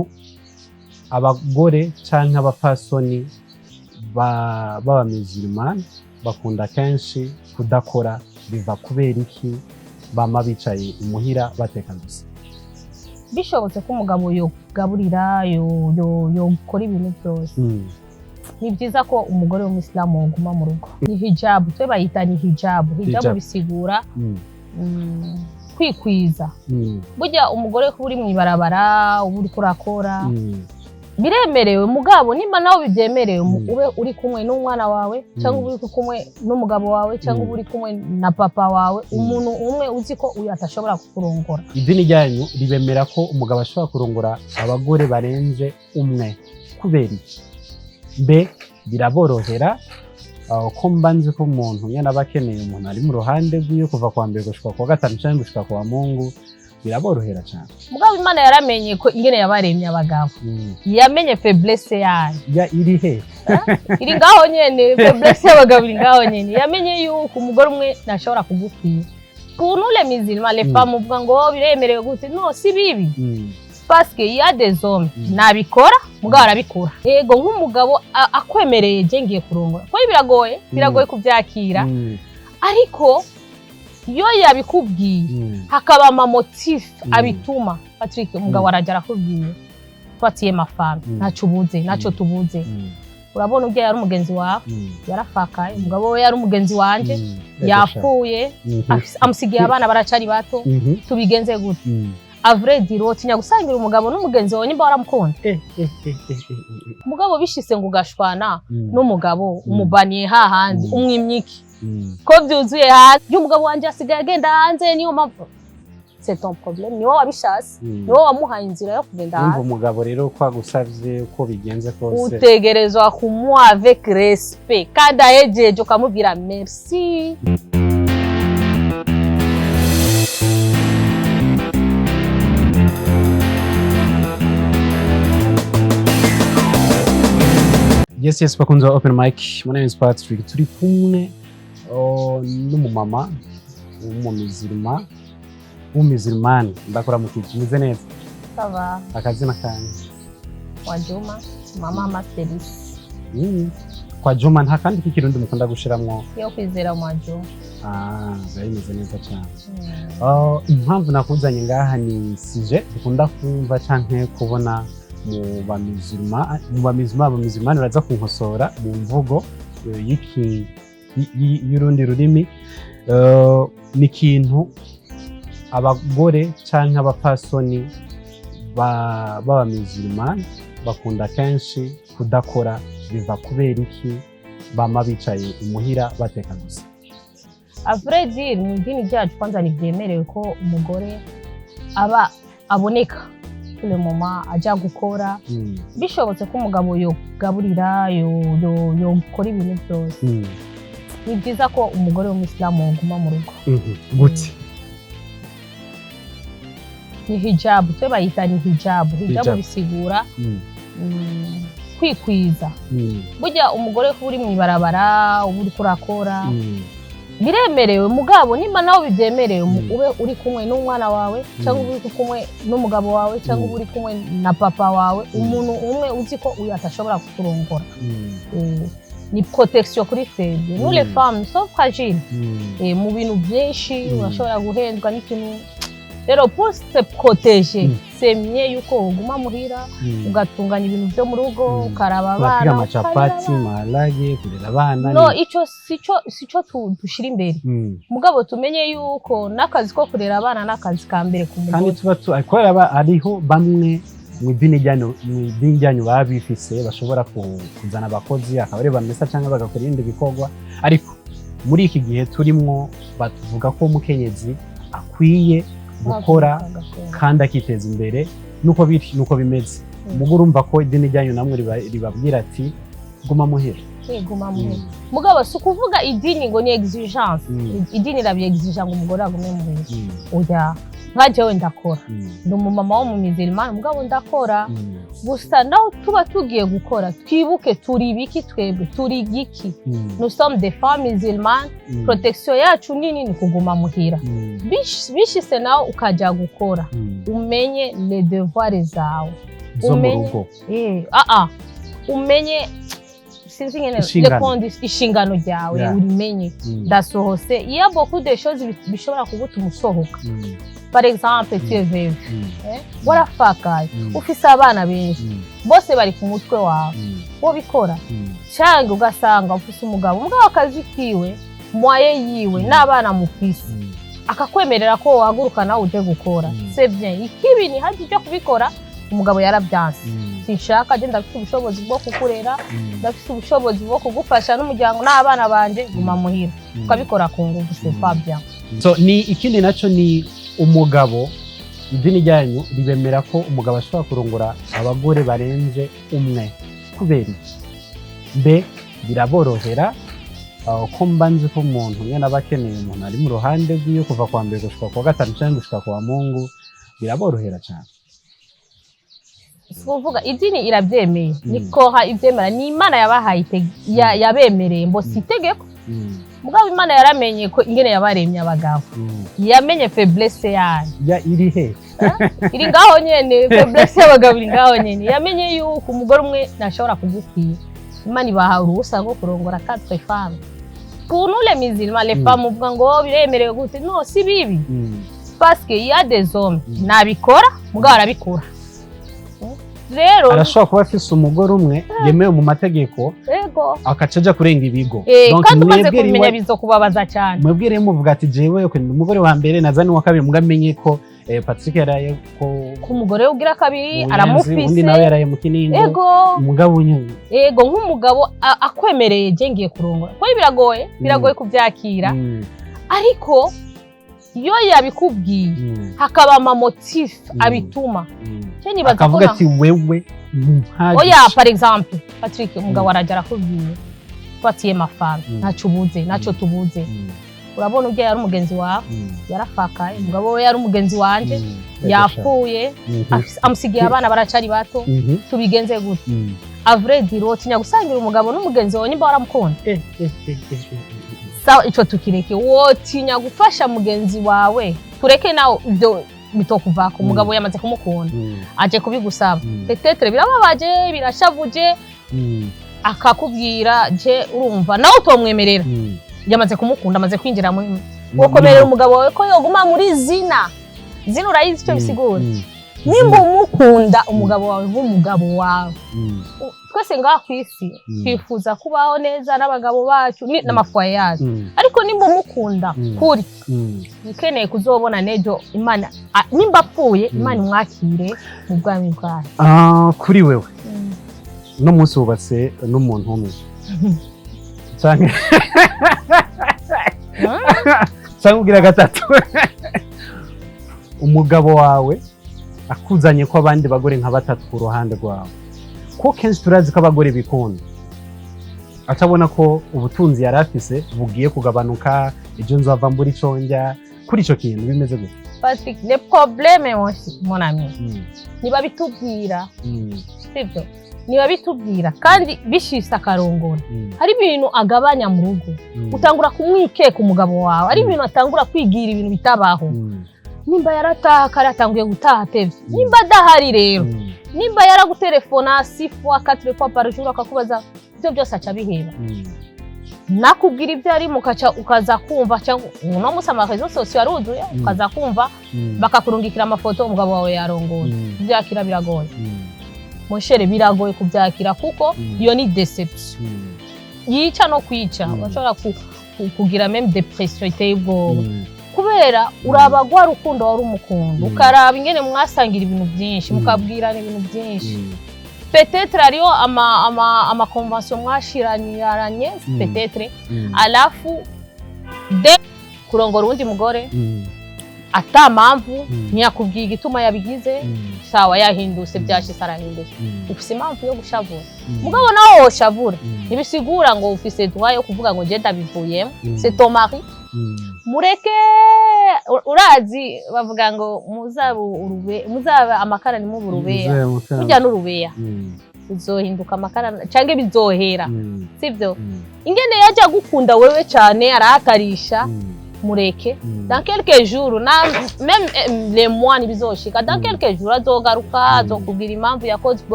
abantu abagore canke abapfasoni b'abamizirima bakunda kenshi kudakora biva kubera iki bama bicaye imuhira bateka gusa bishobotse ko umugabo yogaburira yokora ibintu byose ni byiza ko umugore w'umwisilamu aguma mu rugo ni hijab twe bayita ni hijab bisigura kwikwiza burya umugore ko uri mwibarabara uri kurakora biremerewe mugabo nimba nawe bibyemerewe ube uri kumwe n'umwana wawe cyangwa uri kumwe n'umugabo wawe cyangwa uri kumwe na papa wawe umuntu umwe uzi ko uyu atashobora kurongora. Idini ryanyu ribemera ko umugabo ashobora kurongora abagore barenze umwe kubera iki? Mbe biraborohera ko mbanze ko umuntu yana bakeneye umuntu ari mu ruhande rw'iyo kuva kwa mbere gushika kwa gatanu cyangwa gushika kwa Mungu biraborohera cyane. Mugabo Imana yaramenye ko ingene yabaremye abagabo yamenye faiblesse yayo iri he iri ngaho nyene faiblesse y'abagabo iri ngaho nyene yamenye yuko umugore umwe ntashobora kugukwiye. Pour nous les musulmans les femmes uvuga ngo biremerewe gute? No, si bibi parce que y a des hommes nabikora mugabo arabikora yego nk'umugabo akwemereye je ngiye kurongora ko biragoye kubyakira ariko iyo yabikubwiye hakaba ama motif abituma Patrick umugabo arajya akubwiye twatiye mafami naco ubuze naco tubuze urabona ubye yari umugenzi wawe yarafakaye umugabo we yari umugenzi wanje yapfuye amusigiye abana baracari bato tubigenze gute a vrai dire tinya gusangira umugabo n'umugenzi wawe nimba waramukunda umugabo bishise ngo ugashwana n'umugabo umubaniye hahandi umwimyiki ko byuzuye hasi umugabo wanje asigaye agenda hanze niyo mpamvu c'est ton problème niwo wabishase niwo wamuhaye inzira yo kugenda hanze. Umugabo rero ko agusavye uko bigenze kose utegerezwa kumuha avec respect kandi ahejeje ukamubwira merci. Yes, bakunze open mic. My name is Patrick. Turi kumwe n'umumama w'umuzirmani ndakora mu kijimize neza. Sava. Akazi nakanye. Mwajuma mama masterisi. Kwa Juma nta kandi kikirundi mukunda gushiramwo. Yo kwizera Mwajuma. Bimeze neza cyane. Impamvu nakuzanye ngaha ni sije dukunda kumva canke kubona mu bamizirima baraza kunkosora mu mvugo y'urundi rurimi ni kintu abagore canke abapfasoni b'abamizirima bakunda kenshi kudakora biva kubera iki bama bicaye imuhira bateka gusa. A vrai dire mu dini ryacu kwanza nivyemerewe ko umugore aba aboneka le mama aja gukora bishobotse ko umugabo yogaburira yokora ibintu byose ni byiza ko umugore w'umwisilamu aguma mu rugo gute ni hijab twe bayita ni hijab bisigura kwikwiza burya umugore ko uri mwibarabara uri kurakora biremerewe mugabo nimba nawe bibyemerewe ube uri kumwe n'umwana wawe cyangwa uri kumwe n'umugabo wawe cyangwa uri kumwe na papa wawe umuntu umwe uzi ko uyu atashobora kurongora ni protection kuri twebwe nous les femmes sont fragiles mu bintu byinshi urashobora guhendwa n'ikintu rero pour se protéger c'est mieux yuko uguma muhira ugatunganya ibintu byo mu rugo ukaraba abana amacapati malage kurera abana no ico sico dushira imbere mugabo tumenye yuko nakazi ko kurera abana nakazi ka mbere ku mugore kandi tuba akorera ariho bamwe mu idini ryanyu babifise bashobora kuzana abakozi akabare bamesa cyangwa bagakora ibindi bikorwa ariko muri iki gihe turimwo batuvuga ko umukenyezi akwiye gukora kandi akiteza imbere nuko bimeze umugore urumva ko idini ryanyu namwe ribabwira ati guma muhira mugabo si ukuvuga idini ngo ni exigence idini rabi exige ngo umugore agume muhira oya nka jewe ndakora ndi umumama wo mu mizirima mugabo ndakora gusa naho tuba tugiye gukora twibuke turi biki twebwe turi giki nous sommes des femmes musulmanes protection yacu nini ni kuguma muhira bishise naho ukaja gukora umenye les devoirs zawe umenye sinzi ngene ishingano ryawe urimenye ndasohose iyo beaucoup de choses bishobora kugutuma usohoka. Par exemple tu es veuve warafakaye ufise abana benshi bose bari ku mutwe wawe wo bikora canke ugasanga ufise umugabo akazi kiwe mwaye yiwe n'abana mufise akakwemerera ko wahaguruka nawe uje gukora c'est bien. Ikibi ni haje cyo kubikora umugabo yarabyanse sinshaka je ndafite ubushobozi bwo kukurera ndafite ubushobozi bwo kugufasha n'umuryango n'abana banje guma muhira ukabikora ku nguvu c'est pas bien. So ni ikindi naco ni umugabo idini ryanyu ribemera ko umugabo ashobora kurongora abagore barenze umwe kubera mbe biraborohera ko mbanze ko umuntu nyene abakeneye umuntu ari mu ruhande rw'iyo kuva kwa mbere gushika kwa gatanu cyangwa gushika kwa Mungu biraborohera cyane. Kuvuga idini irabyemeye niko ha ibyemera ni Imana yabahaye yabemereye mbo sitegeko mugabo Imana yaramenye ko ingene yabaremye abagabo yamenye faiblesse yayo iri he iri ngaho nyene faiblesse y'abagabo iri ngaho nyene yamenye yuko umugore umwe ntashobora kugukwiye. Imana ibaha uruhusa rwo kurongora 4 femmes. Pour nous les musulmans les femmes uvuga ngo biremerewe gute no si bibi parce que il y a des hommes nabikora mugabo arabikora rero arashobora kuba afise umugore umwe yemewe mu mategeko akacaja kurenga ibigo kandi umaze kumenya bizokubabaza cyane mwebwire muvuga ati jewe umugore wa mbere nazani wa kabiri mugamenye ko Patrick yaraye ko umugore ugira kabiri aramufise undi nawe yaraye mu kinini umugabo nyine nk'umugabo akwemereye je ngiye kurongora ko biragoye kubyakira ariko iyo yabikubwiye hakaba ama motif abituma akavuga ati wewe oya par exemple Patrick umugabo arajara kubwiye twatiye mafana naco tubuze urabona ujya yari umugenzi wawe yarafakaye umugabo we yari umugenzi wanje yapfuye amusigiye abana baracari bato tubigenze gute a vrai dire tinya gusangira umugabo n'umugenzi wawe nimba waramukunda sawa ico tukireke wotinya gufasha mugenzi wawe tureke nawo ibyo bitokuvako umugabo yamaze kumukunda aje kubigusaba peut-être birababaje birashavuje akakubwira je urumva nawe utomwemerera yamaze kumukunda amaze kwinjira mu wokomerera umugabo wawe ko yoguma muri zina urayizi icyo bisigura nimba umukunda umugabo wawe nk'umugabo wawe twese ngaha ku isi twifuza kubaho neza n'abagabo bacu n'amafuaye yacu ariko nimba umukunda kuri ukeneye kuzobona nejo Imana nimba apfuye Imana imwakire mu bwami bwayo. Kuri wewe no munsi wubatse n'umuntu umwe canke ugira gatatu umugabo wawe akuzanye ko abandi bagore nka batatu ku ruhande rwawe ko kenshi turazi ko abagore bikunda atabona ko ubutunzi yari afise bugiye kugabanuka ejo nzava mbura ico njya kuri ico kintu bimeze gute? Patrick le problème mon ami niba bitubwira sibyo niba bitubwira kandi bishisa karongora hari ibintu agabanya mu rugo utangura kumwikeka umugabo wawe ari ibintu atangura kwigira ibintu bitabaho nimba yarataha karatanguye gutaha tevye nimba dahari rero nimba yaragutelefona 6 fois 4 fois par jour akakubaza ibyo byose aca biheba nakubwira ibyo ari mukaca ukaza kumva cyangwa no musama réseaux sociaux aruzuye ukaza kumva bakakurungikira amafoto umugabo wawe yarongora byakira biragoye Moshere biragoye kubyakira kuko iyo ni deception yica no kwica bashobora kugira même depression iteye ubwoba kubera urabagwa rukundo wari umukundo ukaraba ingene mwasangira ibintu byinshi mukabwirana ibintu byinshi peut-être ariyo ama convention mwashiranye peut-être alafu de kurongora undi mugore ata mpamvu ntiyakubwiye igituma yabigize sawa yahindutse byashise arahindutse ufise impamvu yo gushavura mugabo nawe woshavura nibisigura ngo ufise droit yo kuvuga ngo je ndabivuyemo c'est ton mari mureke urazi bavuga ngo muzaba amakara ni mu burubeya burya n'urubeya bizohinduka amakara canke bizohera sivyo ingene yaje gukunda wewe cyane arahatarisha mureke dans quelques jours na même les mois nibizoshika dans quelques jours azogaruka azokubwira impamvu yakoze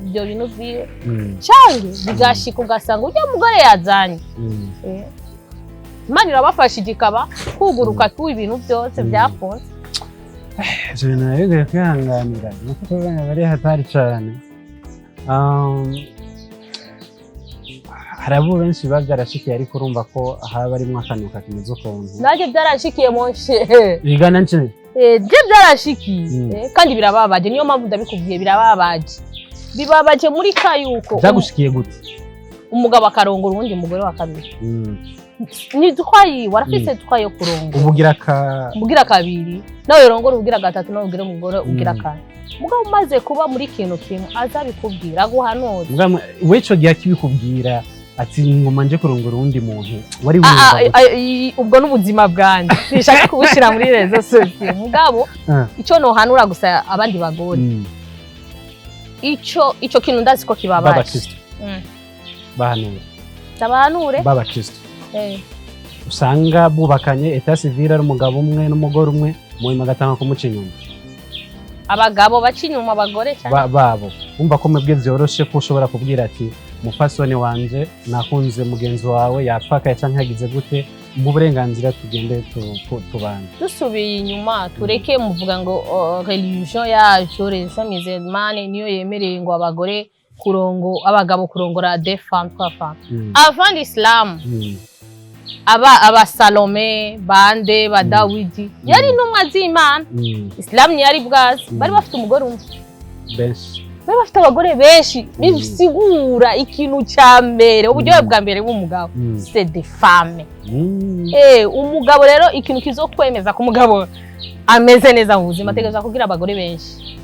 ibyo bintu vyiwe canke bigashika ugasanga ujya mugore yazanye Imana irabafashije ikaba kuguruka ku ibintu byose byafunze je nayo kwihanganira nuko bari hatari cyane harabo benshi babyarashikiye ariko urumva ko haba arimo akanuka kimeze ukuntu naje byarashikiye monshe bigana nce je byarashikiye kandi birababaje niyo mpamvu ndabikubwiye birababaje bibabaje muri kayuko byagushikiye gute umugabo akarongora urundi mugore wa kabiri ni dukwayi warafise dukwayo kurongora ubugira kabiri nawe rongora ubugira gatatu nawe ugira umugore ugira kane mugabo umaze kuba muri kintu kimwe azabikubwira guhanuza weco gihe kibikubwira ati ngoma nje kurongora undi muntu wari ubwo n'ubuzima bwanje nishaka kubushira muri rezo sose mugabo ico no hanura gusa abandi bagore ico kintu ndazi ko kibabaje bahanure b'abakristo usanga bubakanye etat civil ari umugabo umwe n'umugore umwe mu magatanga kumuca inyuma abagabo baca inyuma abagore cyane babo umva ko mwebwe vyoroshe ko ushobora kubwira ati mufasoni wanje nakunze mugenzi wawe yapfaka canke yagize gute mu burenganzira tugende tubana dusubiye inyuma tureke muvuga ngo religion yacu religion musulmane niyo yemereye ngo abagore abagabo kurongora des femmes trois femmes avant l'islam aba Salome bande ba Dawidi yari intumwa z'Imana Islam yari bwazi bari bafite umugore umwe benshi bari bafite abagore benshi bisigura ikintu cya mbere uburyo bwa mbere bw'umugabo c'est des femmes umugabo rero ikintu kizokwemeza ko umugabo ameze neza mu buzima ategereza kugira abagore benshi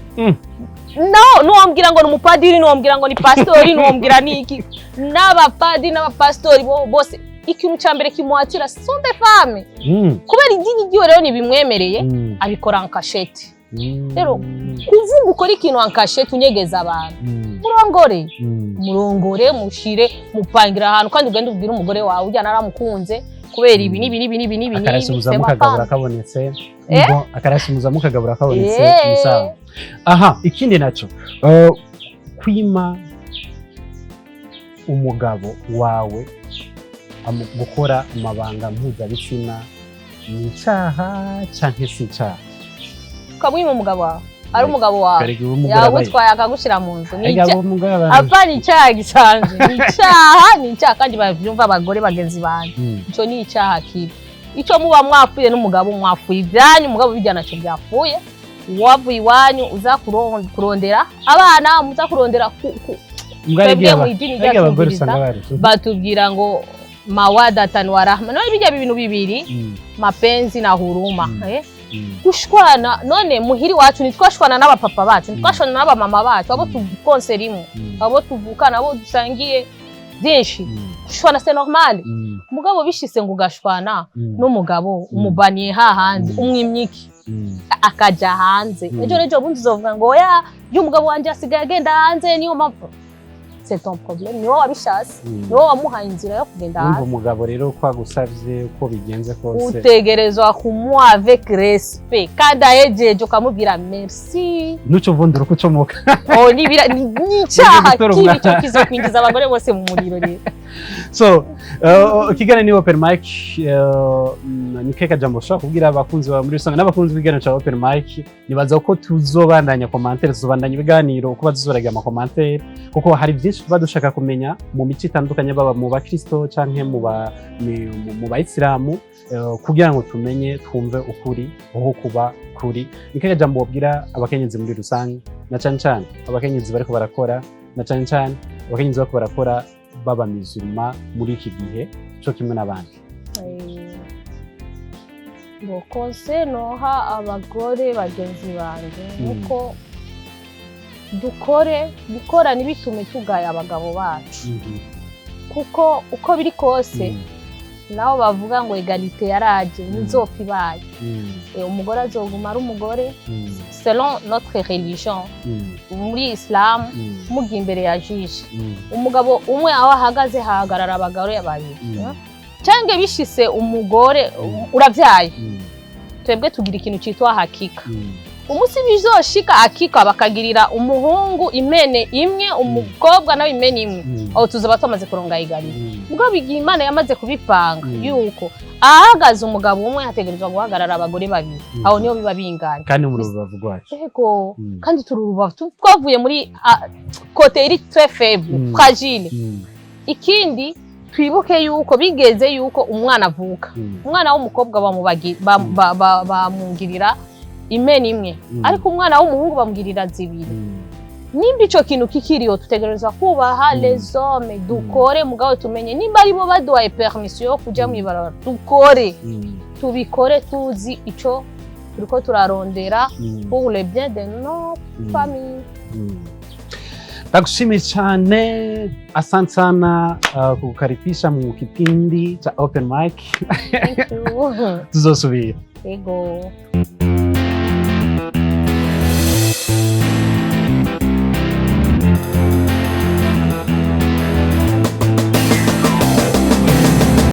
nuwambwira ngo ni umupadiri nuwambwira ngo ni pastori nuwambwira niki n'abapadiri n'abapastori bose ikintu cya mbere kimuhatira sont des femmes kubera idini ryo rero nibimwemereye abikora en cachette rero kuvuga ukora ikintu en cachette unyegeza abantu murongore mushire mupangira ahantu kandi ugende ubwira umugore wawe ujyana aramukunze kubera ibi nibi akarasubiza mukagabura kabonetse akarasubiza mukagabura kabonetse musaza aha ikindi naco kwima umugabo wawe gukora amabanga mpuzabitsina ni icyaha canke si icyaha ukamwima umugabo wawe ari umugabo wawe yagutwaye akagushira mu nzu apana icyaha gisanzwe ni icyaha kandi bavyumva abagore bagenzi banje ico ni icyaha kibi ico muba mwapfuye n'umugabo mwapfuye ibyanyu umugabo bijyana cyo byapfuye wavuye iwanyu uza kurondera abana muza kurondera twebwe mu idini ryacu batubwira ngo mawadatan wa rahma none bijya ibintu bibiri mapenzi na huruma gushwana none muhiri wacu nitwashwana n'abapapa bacu nitwashwana n'abamama bacu abo tukonserimo abo tuvukana abo dusangiye byinshi gushwana c'est normal mugabo bishise ngo ugashwana n'umugabo umubaniye hahandi umwimyiki akaja hanze ejo bundi uzovuga ngo oya y'umugabo wanje asigaye agenda hanze niyo mpamvu c'est ton problème niwo wabishase niwo wamuhaye inzira yo kugenda hanze umugabo rero ko agusavye uko bigenze kose utegerezwa kumuha avec respect kandi ahejeje ukamubwira merci nuco vundura uko comoka ni icyaha kibi cyo kizokwinjiza abagore bose mu muriro rero so ikigana ni open mic ni keka jambo shaka kubwira abakunzi ba muri rusange n'abakunzi b'igana cha open mic nibaza ko tuzobandanya commentaire tuzobandanya ibiganiro kuba tuzoragira ama commentaire kuko hari byinshi tuba dushaka kumenya mu mico itandukanye baba mu bakristo canke mu bayisilamu kugira ngo tumenye twumve ukuri aho kuba kuri ni keka jambo wabwira abakenyezi muri rusange na canke abakenyezi bariko barakora na canke abakenyezi bariko barakora baba muzima muri iki gihe cyo kimwe n'abandi cose noha abagore bagenzi banje nuko gukora nibitume tugaya abagabo bacu kuko uko biri kose nabo bavuga ngo egalite yaraje nizopfa ibaye umugore azoguma ari umugore selon notre religion muri Islam mugiye imbere ya jiji umugabo umwe aho ahagaze hahagarara abagore babiri canke bishise umugore uravyaye twebwe tugira ikintu citwa hakika umusi bizoshika hakika bakagirira umuhungu imene imwe umukobwa nawe imene imwe aho tuzoba tumaze kuronga igarira ubwo bigiye Imana yamaze kubipanga yuko ahagaze umugabo umwe hategerezwa guhagarara abagore babiri aho niyo biba binganye kandi mu rubavu rwacu yego kandi tururubavu twavuye muri côté iri très faible fragile ikindi twibuke yuko bigeze yuko umwana avuka umwana w'umukobwa bamugirira imene imwe ariko umwana w'umuhungu bamugirira zibiri nimba ico kintu kikiriyo tutegerezwa kubaha les hommes dukore mugabo tumenye nimba aribo baduhaye permission yo kuja mwibarabara dukore tubikore tuzi ico turiko turarondera pour le bien de nos familles. Nakushimiye cyane, asante sana kukukaribisha mu kipindi cha Open Mic. Thank you. Tuzosubira. Yego.